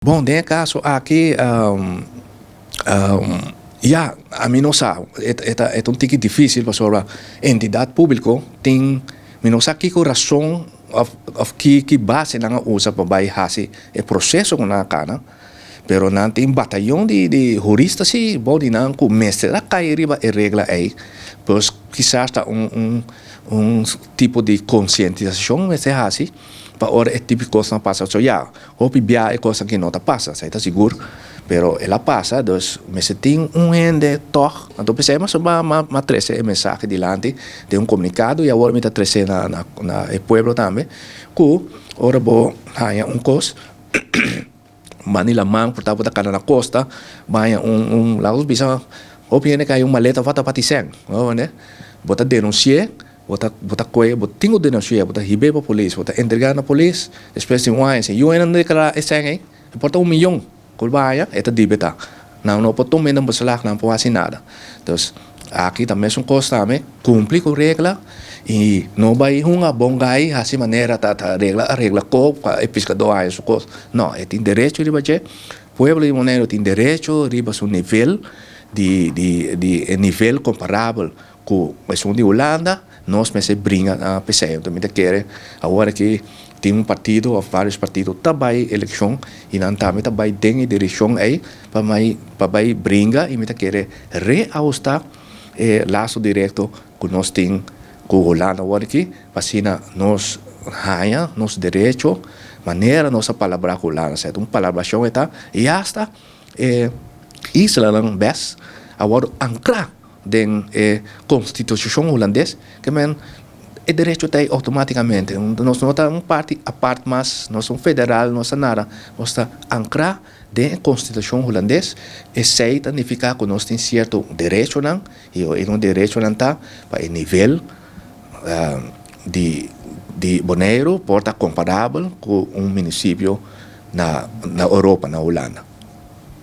Bom, nesse caso aqui, a mim não sabe, é um tique difícil, porque a entidade pública tem, não sabe que razão, que base não usa para fazer o processo com a cana, pero não tem batalhão de juristas, se pode não começar a cair a regra aí, pois quizás está tipo de conscientização, mas é assim, para hora é tipo de coisa não passa, so hopi bia é coisa que não está passa, você está seguro, pero ela passa, mas se tem ende toch, então pensamos sobre uma trece mensagem dilante, tem comunicado e agora me está trece na pueblo também, que ora bo há coisa Manila man, por estar cada na costa, vai lago bisa, opinião que maleta vata patiseng, né? Bota denunciar, bota coisa, bota tingo denunciar, bota hibe para polícia, bota entregar na polícia, depois tem se eu ainda declarar esse aí, importa 1 milhão, colbaia, eta dibeta, não pode tomar não pode não pode fazer nada, então aqui também são coisas também, cumprir com regra e não vai uma bom gai assim maneira a regra copa e pescador aí isso coisa não tem direito de bater pueblo de monero tem direito de baixo nível de nível comparável com a de Holanda nós mas brinca a PC então me quer agora que tem partido ou vários partidos também eleição e não também tem direção aí para brinca e me quer reajustar laço direto que nós temos com a Holanda agora aqui, para nós ganha, nosso direito, maneira nossa palavra com a Holanda, certo? Uma palavração está e hasta Isla não best agora anclar den Constituição holandesa, que men é direito tem automaticamente, nós não estamos parte a parte mas nós somos federal, nós nada, nós está anclar da Constituição holandesa e sei significa que nós temos certo direito não e um direito não está para o nível de Bonaire porta comparável com município na Europa, na Holanda.